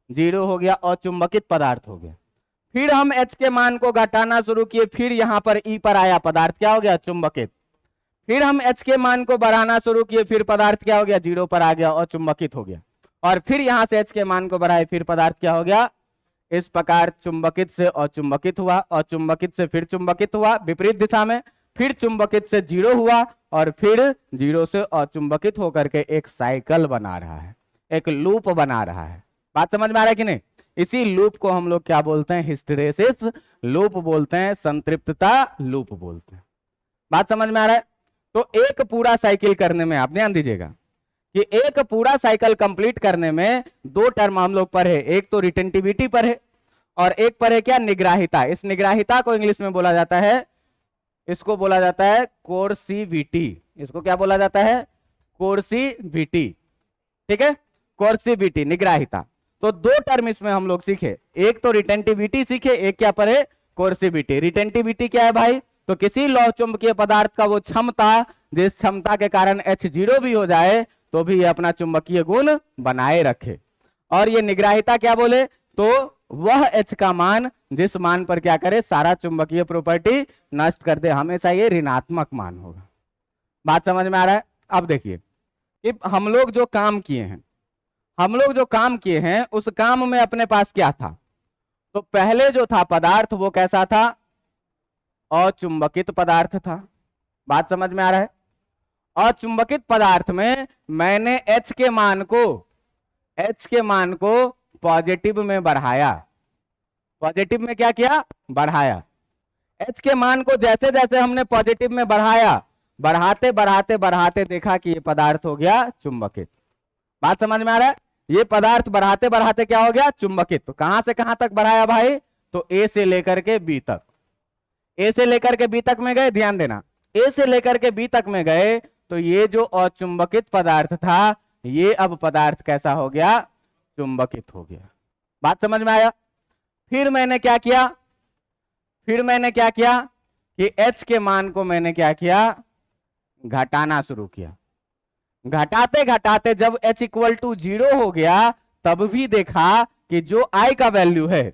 0 हो गया, अचुंबकित पदार्थ हो गया। फिर हम एच के मान को घटाना शुरू किए, फिर यहां पर ई पर आया, पदार्थ क्या हो गया? चुंबकित। फिर हम H के मान को बढ़ाना शुरू किए, फिर पदार्थ क्या हो गया? 0 पर आ गया और चुंबकित हो गया। और फिर यहां से H के मान को बढ़ाए, फिर पदार्थ क्या हो गया? इस प्रकार चुंबकित से अचुंबकित हुआ, अचुंबकित से फिर चुंबकित हुआ विपरीत दिशा में, फिर चुंबकित से 0 हुआ और फिर 0 से अचुंबकित होकर के एक साइकिल बना रहा है, एक लूप बना रहा है। बात समझ में आ रहा है कि नहीं? इसी लूप को हम लोग क्या बोलते हैं? हिस्टेरेसिस लूप बोलते हैं, संतृप्तता लूप बोलते हैं। बात समझ में आ रहा है? तो एक पूरा साइकिल करने में आप ध्यान दीजिएगा कि एक पूरा साइकिल कंप्लीट करने में 2 टर्म हम लोग पढ़े, एक तो रिटेंटिविटी पर है और एक पर है क्या? निग्राहिता। इस निग्राहिता को इंग्लिश में बोला जाता है, इसको बोला जाता है कोर्सिविटी। इसको क्या बोला जाता है? कोर्सिविटी। ठीक है, कोर्सिविटी, निग्राहिता। तो 2 टर्म इसमें हम लोग सीखे, एक तो रिटेंटिविटी सीखे, एक क्या पर है? कोर्सिविटी। रिटेंटिविटी क्या है भाई? तो किसी लौह चुंबकीय पदार्थ का वो क्षमता जिस क्षमता के कारण H 0 भी हो जाए तो भी ये अपना चुंबकीय गुण बनाए रखे। और ये निग्राहिता क्या बोले? तो वह H का मान जिस मान पर क्या करे? सारा चुंबकीय प्रॉपर्टी नष्ट कर दे, हमेशा ये ऋणात्मक मान होगा। बात समझ में आ रहा है? अब देखिए कि हम लोग जो काम किए हैं उस काम में अपने पास क्या था? तो पहले जो था पदार्थ वो कैसा था? अचुंबकित पदार्थ था। बात समझ में आ रहा है? अचुंबकित पदार्थ में मैंने H के मान को पॉजिटिव में बढ़ाया। पॉजिटिव में क्या किया? बढ़ाया। H के मान को जैसे जैसे हमने पॉजिटिव में बढ़ाया, बढ़ाते बढ़ाते बढ़ाते देखा कि ये पदार्थ हो गया चुंबकित। बात समझ में आ रहा है? ये पदार्थ बढ़ाते बढ़ाते क्या हो गया? चुंबकित। तो कहां से कहां तक बढ़ाया भाई? तो A से लेकर के B तक। ए से लेकर के बी तक में गए, ध्यान देना, ए से लेकर के बी तक में गए तो ये जो अचुंबकित पदार्थ था ये अब पदार्थ कैसा हो गया? चुंबकित हो गया। बात समझ में आया? फिर मैंने क्या किया कि H के मान को मैंने क्या किया? घटाना शुरू किया। घटाते घटाते जब H = 0 हो गया तब भी देखा कि जो I का वैल्यू है,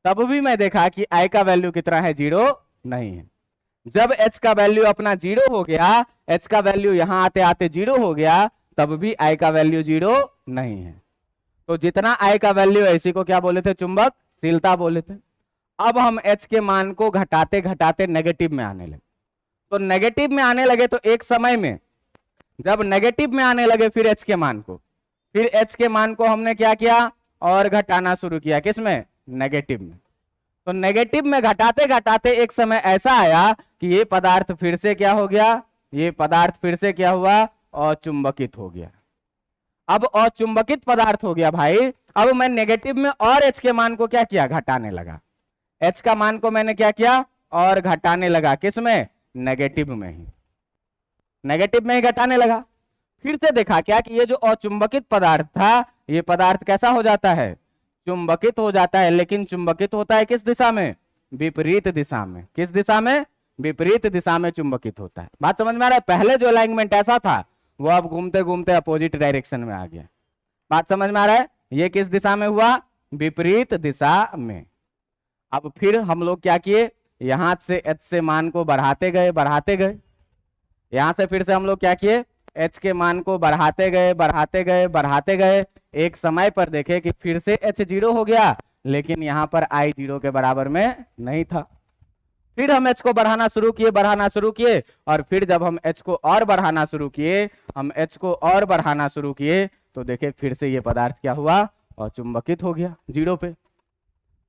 तब भी मैं देखा कि I का वैल्यू कितना है? 0 नहीं है। जब H का वैल्यू अपना 0 हो गया, H का वैल्यू यहां आते आते 0 हो गया, तब भी I का वैल्यू 0 नहीं है। तो जितना I का वैल्यू है इसी को क्या बोले थे? चुंबकशीलता बोले थे। अब हम H के मान को घटाते घटाते नेगेटिव में आने लगे। तो नेगेटिव में आने लगे तो एक समय में जब नेगेटिव में आने लगे फिर H के मान को हमने क्या किया? और घटाना शुरू किया। किसमें? नेगेटिव में। तो नेगेटिव में घटाते घटाते एक समय ऐसा आया कि ये पदार्थ फिर से क्या हो गया? ये पदार्थ फिर से क्या हुआ? अचुंबकित हो गया। अब अचुंबकित पदार्थ हो गया भाई। अब मैं नेगेटिव में और H के मान को क्या किया, घटाने लगा। H का मान को मैंने क्या किया, और घटाने लगा। किस में, नेगेटिव में ही, नेगेटिव में ही घटाने लगा। फिर से देखा क्या कि ये जो अचुंबकित पदार्थ था, ये पदार्थ कैसा हो जाता है, चुंबकित हो जाता है। लेकिन चुंबकित होता है किस दिशा में, विपरीत दिशा में। किस दिशा में, विपरीत दिशा में चुंबकित होता है। बात समझ में आ रहा है? पहले जो अलाइनमेंट ऐसा था वो अब घूमते घूमते अपोजिट डायरेक्शन में आ गया। बात समझ में आ रहा है? ये किस दिशा में हुआ, विपरीत दिशा में। अब फिर हम लोग क्या किए, यहां से H से मान को बढ़ाते गए बढ़ाते गए। यहां से फिर से हम लोग क्या किए, H के मान को बढ़ाते गए बढ़ाते गए बढ़ाते गए। एक समय पर देखे कि फिर से H 0 हो गया, लेकिन यहां पर I 0 के बराबर में नहीं था। फिर हम H को बढ़ाना शुरू किए और फिर जब हम H को और बढ़ाना शुरू किए, तो देखे फिर से ये पदार्थ क्या हुआ, और चुंबकित हो गया 0 पे।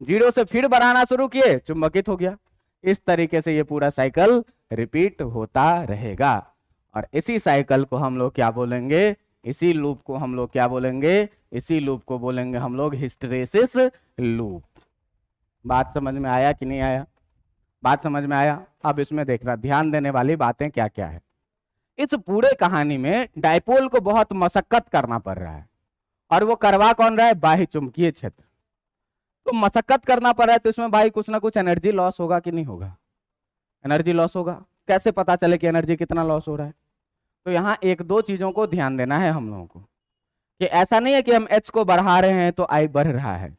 0 से फिर बढ़ाना शुरू किए, चुंबकित हो गया। इस तरीके से ये पूरा साइकिल रिपीट होता रहेगा। और इसी साइकिल को हम लोग क्या बोलेंगे, इसी लूप को हम लोग क्या बोलेंगे, इसी लूप को बोलेंगे हम लोग हिस्टैरिसीस लूप। बात समझ में आया कि नहीं आया? बात समझ में आया? अब इसमें देखना, ध्यान देने वाली बातें क्या क्या है। इस पूरे कहानी में डायपोल को बहुत मशक्कत करना पड़ रहा है, और वो करवा कौन रहा है, बाह्य चुंबकीय क्षेत्र। तो मशक्कत करना पड़ रहा है, तो इसमें भाई कुछ ना कुछ एनर्जी लॉस होगा कि नहीं होगा, एनर्जी लॉस होगा। कैसे पता चले कि एनर्जी कितना लॉस हो रहा है? तो यहाँ एक दो चीजों को ध्यान देना है हम लोगों को, कि ऐसा नहीं है कि हम H को बढ़ा रहे हैं तो I बढ़ रहा है।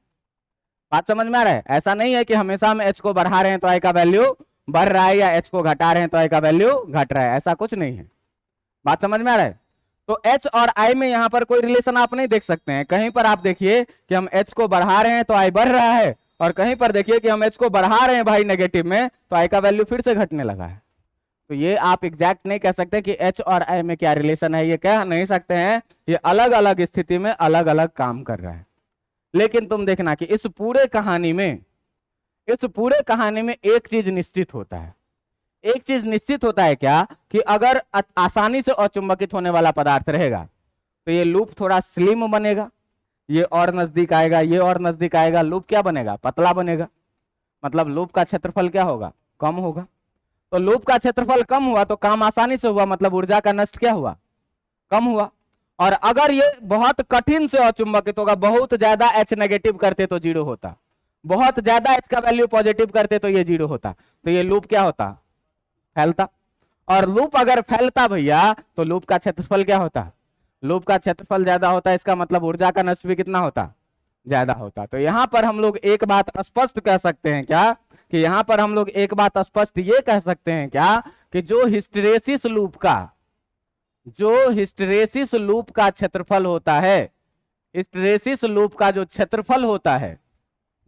बात समझ में आ रहा है? ऐसा नहीं है कि हमेशा हम H को बढ़ा रहे हैं तो I का वैल्यू बढ़ रहा है, या H को घटा रहे हैं तो I का वैल्यू घट रहा है, ऐसा कुछ नहीं है। बात समझ में आ रहा है? तो H और I में यहाँ पर कोई रिलेशन आप नहीं देख सकते हैं। कहीं पर आप देखिए कि हम H को बढ़ा रहे हैं तो I बढ़ रहा है, और कहीं पर देखिए कि हम H को बढ़ा रहे हैं भाई नेगेटिव में, तो I का वैल्यू फिर से घटने लगा है। तो ये आप एग्जैक्ट नहीं कह सकते कि H और I में क्या रिलेशन है, ये कह नहीं सकते हैं। ये अलग अलग स्थिति में अलग अलग काम कर रहा है। लेकिन तुम देखना कि इस पूरे कहानी में एक चीज निश्चित होता है। एक चीज निश्चित होता है क्या, कि अगर आसानी से अचुंबकित होने वाला पदार्थ रहेगा तो ये लूप थोड़ा स्लिम बनेगा, ये और नजदीक आएगा, ये और नजदीक आएगा, लूप क्या बनेगा, पतला बनेगा। मतलब लूप का क्षेत्रफल क्या होगा, कम होगा। तो लूप का क्षेत्रफल कम हुआ तो काम आसानी से हुआ, मतलब ऊर्जा का नष्ट क्या हुआ, कम हुआ। और अगर ये बहुत कठिन से अचुंबकित होगा, बहुत ज्यादा H नेगेटिव करते तो 0 होता, बहुत ज्यादा H का वैल्यू पॉजिटिव करते तो ये 0 होता। तो ये लूप क्या होता, फैलता। और लूप अगर फैलता भैया, तो लूप का क्षेत्रफल क्या होता, लूप का क्षेत्रफल ज्यादा होता। इसका मतलब ऊर्जा का नष्ट भी कितना होता, ज्यादा होता। तो यहां पर हम लोग एक बात स्पष्ट कह सकते हैं क्या, कि यहां पर हम लोग एक बात स्पष्ट ये कह सकते हैं क्या, कि जो हिस्टैरिसीस लूप का क्षेत्रफल होता है, हिस्टैरिसीस लूप का जो क्षेत्रफल होता है,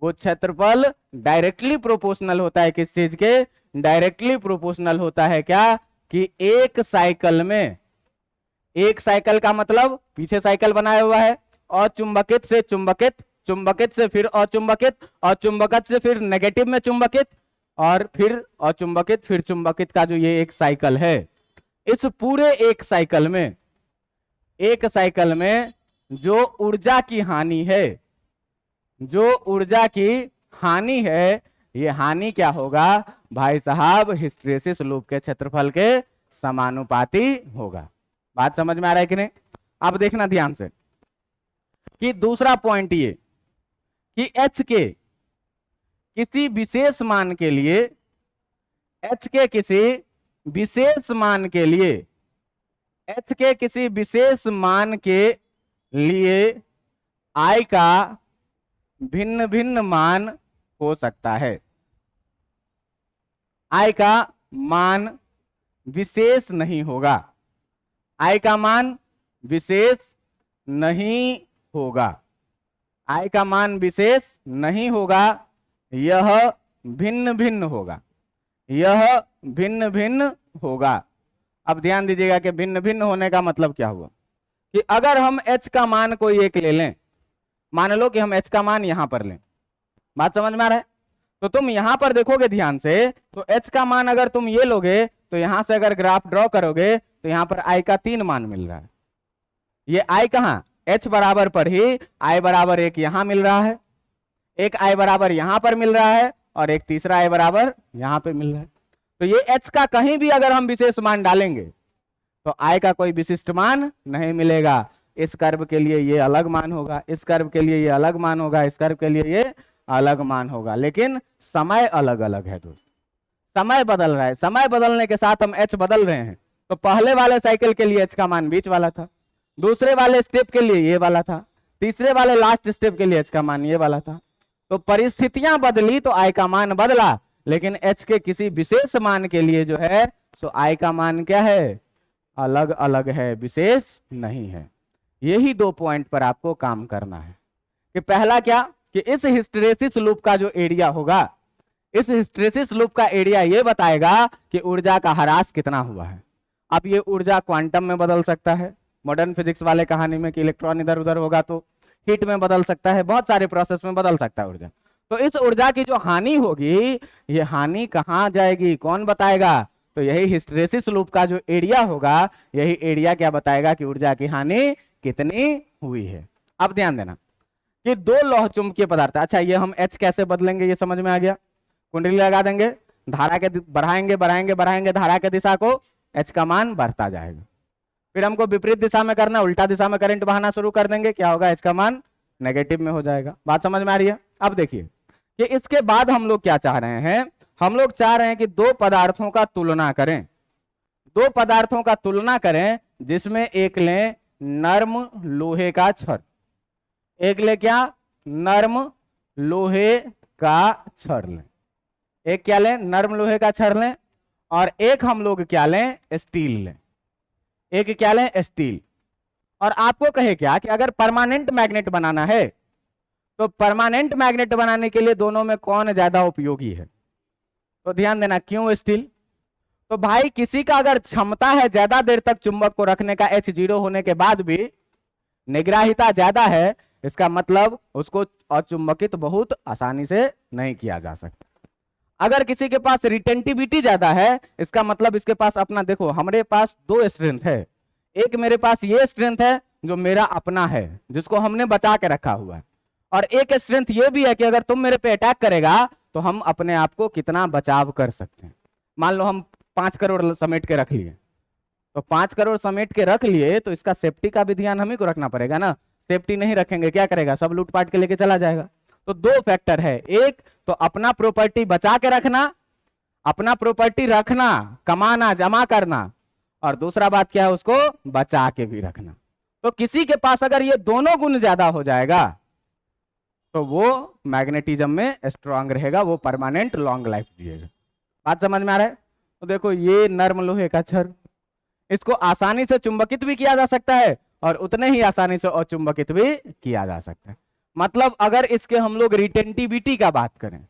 वो क्षेत्रफल डायरेक्टली प्रोपोर्शनल होता है। किस चीज के, डायरेक्टली प्रोपोर्शनल होता है क्या, कि एक साइकिल में, एक साइकिल का मतलब पीछे साइकिल बनाया हुआ है, अचुंबकित से चुंबकित, चुंबकित से फिर अचुंबकित, अचुंबकित से फिर नेगेटिव में चुंबकित, और फिर अचुंबकित फिर चुंबकित का जो ये एक साइकिल है। इस पूरे एक साइकिल में जो ऊर्जा की हानि है, जो ऊर्जा की हानि है, ये हानि क्या होगा भाई साहब, हिस्टैरिसीस लूप के क्षेत्रफल के समानुपाती होगा। बात समझ में आ रहा है कि नहीं? अब देखना ध्यान से कि दूसरा पॉइंट ये कि H के किसी विशेष मान के लिए, H के किसी विशेष मान के लिए, H के किसी विशेष मान के लिए I का भिन्न भिन्न मान हो सकता है। I का मान विशेष नहीं होगा, I का मान विशेष नहीं होगा, I का मान विशेष नहीं होगा, यह भिन्न भिन्न होगा, यह भिन्न भिन्न होगा। अब ध्यान दीजिएगा कि भिन्न भिन्न होने का मतलब क्या हुआ, कि अगर हम H का मान कोई एक ले लें, मान लो कि हम H का मान यहां पर लें। बात समझ में आ रहा है? तो तुम यहां पर देखोगे ध्यान से, तो H का मान अगर तुम ये लोगे, तो यहां से अगर ग्राफ ड्रॉ करोगे तो यहां पर I का 3 मान मिल रहा है। ये I कहां, H बराबर पर ही I बराबर एक यहां मिल रहा है, एक I बराबर यहां पर मिल रहा है और एक तीसरा I बराबर यहां पे मिल रहा है। तो ये H का कहीं भी अगर हम विशेष मान डालेंगे तो I का कोई विशिष्ट मान नहीं मिलेगा। इस कर्व के लिए ये अलग मान होगा, इस कर्व के लिए ये अलग मान होगा, इस कर्व के लिए ये अलग मान होगा, लेकिन समय अलग अलग है दोस्त। समय बदल रहा है, समय बदलने के साथ हम H बदल रहे हैं। तो पहले वाले साइकिल के लिए H का मान बीच वाला था, दूसरे वाले स्टेप के लिए ये वाला था, तीसरे वाले लास्ट स्टेप के लिए H का मान ये वाला था। तो परिस्थितियां बदली तो I का मान बदला, लेकिन H के किसी विशेष मान के लिए जो है तो I का मान क्या है, अलग अलग है, विशेष नहीं है। यही 2 पॉइंट पर आपको काम करना है कि पहला क्या कि इस हिस्टैरिसीस लूप का जो एरिया होगा, इस हिस्टैरिसीस लूप का एरिया ये बताएगा कि ऊर्जा का ह्रास कितना हुआ है। अब ये ऊर्जा क्वांटम में बदल सकता है, मॉडर्न फिजिक्स वाले कहानी में कि इलेक्ट्रॉन इधर उधर होगा तो हीट में बदल सकता है, बहुत सारे प्रोसेस में बदल सकता है ऊर्जा। तो इस ऊर्जा की जो हानि होगी, ये हानि कहाँ जाएगी, कौन बताएगा? तो यही हिस्टैरिसीस लूप का जो एरिया होगा, यही एरिया क्या बताएगा कि ऊर्जा की हानि कितनी हुई है। अब ध्यान देना कि 2 लौह चुंबकीय पदार्थ, अच्छा ये हम H कैसे बदलेंगे ये समझ में आ गया। कुंडली लगा देंगे, धारा के बढ़ाएंगे बढ़ाएंगे बढ़ाएंगे धारा के दिशा को, H का मान बढ़ता जाएगा। फिर हमको विपरीत दिशा में करना, उल्टा दिशा में करंट बहाना शुरू कर देंगे, क्या होगा, H का मान नेगेटिव में हो जाएगा। बात समझ में आ रही है? अब देखिए कि इसके बाद हम लोग क्या चाह रहे हैं, हम लोग चाह रहे हैं कि 2 पदार्थों का तुलना करें, 2 पदार्थों का तुलना करें, जिसमें एक लें नर्म लोहे का छड़, एक ले क्या, नर्म लोहे का छड़ लें, एक क्या लें, नर्म लोहे का छड़ लें, और एक हम लोग क्या लें, स्टील लें, एक क्या लें, स्टील। और आपको कहे क्या कि अगर परमानेंट मैग्नेट बनाना है तो परमानेंट मैग्नेट बनाने के लिए दोनों में कौन ज्यादा उपयोगी है? तो ध्यान देना, क्यों स्टील? तो भाई किसी का अगर क्षमता है ज्यादा देर तक चुंबक को रखने का, H 0 होने के बाद भी निग्राहिता ज्यादा है, इसका मतलब उसको अचुंबकित बहुत आसानी से नहीं किया जा सकता। अगर किसी के पास रिटेंटिविटी ज्यादा है, इसका मतलब इसके पास अपना, देखो हमारे पास 2 स्ट्रेंथ है, एक मेरे पास ये स्ट्रेंथ है जो मेरा अपना है, जिसको हमने बचा के रखा हुआ है, और एक स्ट्रेंथ ये भी है कि अगर तुम मेरे पे अटैक करेगा तो हम अपने आप को कितना बचाव कर सकते हैं। मान लो हम 5 करोड़ समेट के रख लिए, तो 5 करोड़ समेट के रख लिए तो इसका सेफ्टी का भी ध्यान हम ही को रखना पड़ेगा ना। सेफ्टी नहीं रखेंगे क्या करेगा, सब लूटपाट के लेके चला जाएगा। तो 2 फैक्टर है, एक तो अपना प्रॉपर्टी बचा के रखना, अपना प्रॉपर्टी रखना, कमाना, जमा करना, और दूसरा बात क्या है, उसको बचा के भी रखना। तो किसी के पास अगर ये दोनों गुण ज्यादा हो जाएगा तो वो मैग्नेटिज्म में स्ट्रांग रहेगा, वो परमानेंट लॉन्ग लाइफ जिएगा। बात समझ में आ रहा है? तो देखो ये नर्म लोहे का छड़, इसको आसानी से चुंबकित भी किया जा सकता है और उतने ही आसानी से अचुंबकित भी किया जा सकता है। मतलब अगर इसके हम लोग रिटेंटिविटी का बात करें,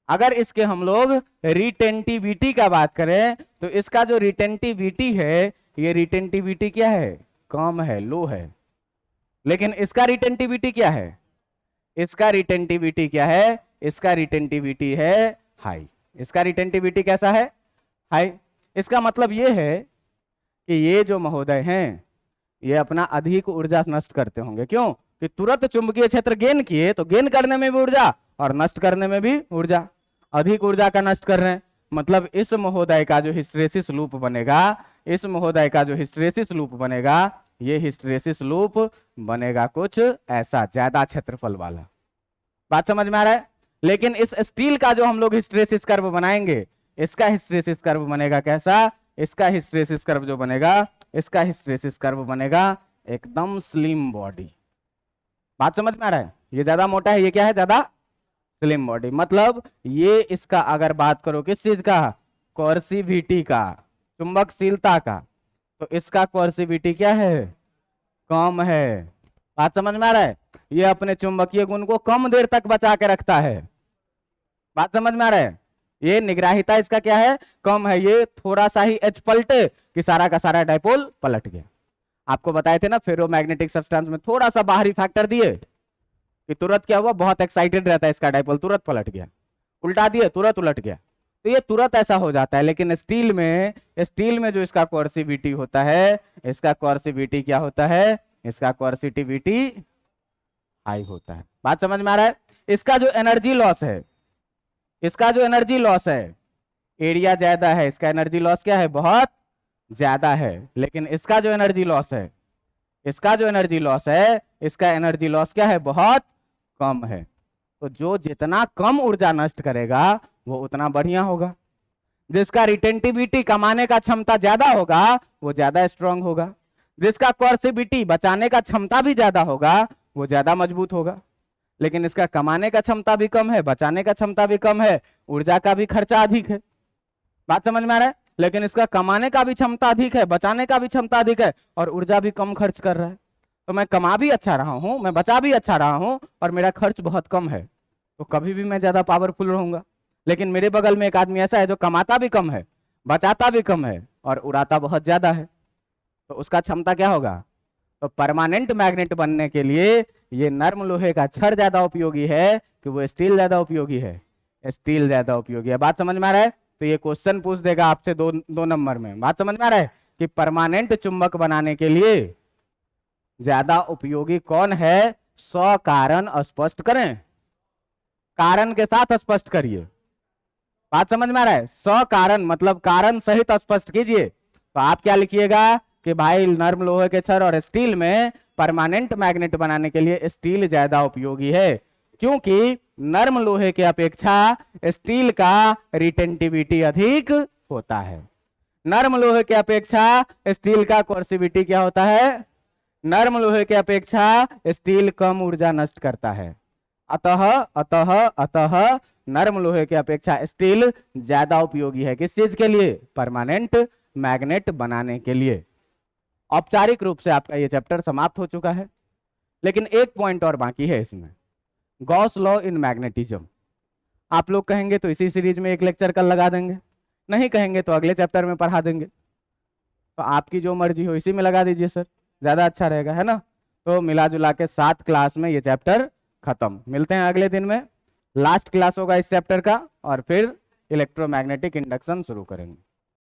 अगर इसके हम लोग रिटेंटिविटी का बात करें तो इसका जो रिटेंटिविटी है, ये रिटेंटिविटी क्या है, कम है, लो है। लेकिन इसका रिटेंटिविटी क्या है, इसका रिटेंटिविटी क्या है, इसका रिटेंटिविटी है हाई। इसका रिटेंटिविटी कैसा है, हाई। इसका मतलब ये है कि ये जो महोदय हैं ये अपना अधिक ऊर्जा नष्ट करते होंगे। क्यों? कि तुरंत चुंबकीय क्षेत्र गेन किए तो गेन करने में भी ऊर्जा और नष्ट करने में भी ऊर्जा, अधिक ऊर्जा का नष्ट कर रहे हैं। मतलब इस महोदय का जो हिस्टैरिसीस लूप बनेगा, इस महोदय का जो हिस्टैरिसीस लूप बनेगा, ये हिस्टैरिसीस लूप बनेगा कुछ ऐसा, ज्यादा क्षेत्रफल वाला। बात समझ में आ रहा है? लेकिन इस स्टील का जो हम लोग हिस्टैरिसीस कर्व बनाएंगे, इसका हिस्टैरिसीस कर्व बनेगा कैसा, इसका हिस्टैरिसीस कर्व जो बनेगा, इसका हिस्टैरिसीस कर्व बनेगा एकदम स्लिम बॉडी। बात समझ में आ रहा है? ये ज्यादा मोटा है, ये क्या है, ज्यादा स्लिम बॉडी। मतलब ये इसका अगर बात करो किस चीज का, कोर्सिविटी का, चुंबकशीलता का, तो इसका कोर्सिविटी क्या है, कम है। बात समझ में आ रहा है? ये अपने चुंबकीय गुण को कम देर तक बचा के रखता है। बात समझ में आ रहा है? ये निग्राहिता इसका क्या है, कम है। ये थोड़ा सा ही H पलटे कि सारा का सारा डाइपोल पलट गया। आपको बताए थे ना फेरोमैग्नेटिक सब्सटेंस में थोड़ा सा बाहरी फैक्टर दिए कि तुरंत क्या हुआ, बहुत एक्साइटेड रहता है इसका डाइपोल, तुरंत पलट गया, उल्टा दिए तुरंत उलट गया। तो ये तुरंत ऐसा हो जाता है। लेकिन स्टील में जो इसका कोर्सिविटी होता है, इसका कोर्सिविटी क्या होता है, इसका कोर्सिटिविटी हाई होता है। बात समझ में आ रहा है? इसका जो एनर्जी लॉस है, इसका जो एनर्जी लॉस है, एरिया ज्यादा है, इसका एनर्जी लॉस क्या है? बहुत ज्यादा है। लेकिन इसका जो एनर्जी लॉस है, इसका जो एनर्जी लॉस है, इसका एनर्जी लॉस क्या है? बहुत कम है। तो जो जितना कम ऊर्जा नष्ट करेगा वो उतना बढ़िया होगा। जिसका रिटेंटिविटी कमाने का क्षमता ज्यादा होगा वो ज्यादा स्ट्रांग होगा। जिसका कोर्सिविटी बचाने का क्षमता भी ज्यादा होगा वो ज्यादा मजबूत होगा। लेकिन इसका कमाने का क्षमता भी कम है, बचाने का क्षमता भी कम है, ऊर्जा का भी खर्चा अधिक है। बात समझ में आ रहा है? लेकिन इसका कमाने का भी क्षमता अधिक है, बचाने का भी क्षमता अधिक है, और ऊर्जा भी कम खर्च कर रहा है। तो मैं कमा भी अच्छा रहा हूं, मैं बचा भी अच्छा रहा हूं, और मेरा खर्च बहुत कम है, तो कभी भी मैं ज्यादा पावरफुल रहूंगा। लेकिन मेरे बगल में एक आदमी ऐसा है जो कमाता भी कम है, बचाता भी कम है, और उड़ाता बहुत ज्यादा है, तो उसका क्षमता क्या होगा? तो परमानेंट मैग्नेट बनने के लिए ये नर्म लोहे का छड़ ज्यादा उपयोगी है कि वो स्टील ज्यादा उपयोगी है? स्टील ज्यादा उपयोगी है। बात समझ में आ रहा है? तो ये क्वेश्चन पूछ देगा आपसे दो नंबर में। बात समझ में आ रहा है कि परमानेंट चुंबक बनाने के लिए ज्यादा उपयोगी कौन है? 100 कारण स्पष्ट करें, कारण के साथ स्पष्ट करिए। बात समझ में आ रहा है? 100 कारण मतलब कारण सहित स्पष्ट कीजिए। तो आप क्या लिखिएगा कि भाई नर्म लोहे के छड़ और स्टील में परमानेंट मैग्नेट बनाने के लिए स्टील ज्यादा उपयोगी है, क्योंकि नर्म लोहे के अपेक्षा स्टील का रिटेंटिविटी अधिक होता है। नर्म लोहे के अपेक्षा स्टील का कोर्सिविटी क्या होता है? नर्म लोहे के अपेक्षा स्टील कम ऊर्जा नष्ट करता है। अतः अतः अतः नर्म लोहे के अपेक्षा स्टील ज्यादा उपयोगी है। किस चीज के लिए? परमानेंट मैग्नेट बनाने के लिए। औपचारिक रूप से आपका ये चैप्टर समाप्त हो चुका है, लेकिन एक पॉइंट और बाकी है इसमें, गॉस लॉ इन मैग्नेटिज्म। आप लोग कहेंगे तो इसी सीरीज में एक लेक्चर कल लगा देंगे, नहीं कहेंगे तो अगले चैप्टर में पढ़ा देंगे। तो आपकी जो मर्जी हो इसी में लगा दीजिए सर, ज्यादा अच्छा रहेगा, है ना? तो मिला जुला के 7 क्लास में ये चैप्टर खत्म। मिलते हैं अगले दिन में, लास्ट क्लास होगा इस चैप्टर का, और फिर इलेक्ट्रोमैग्नेटिक इंडक्शन शुरू करेंगे।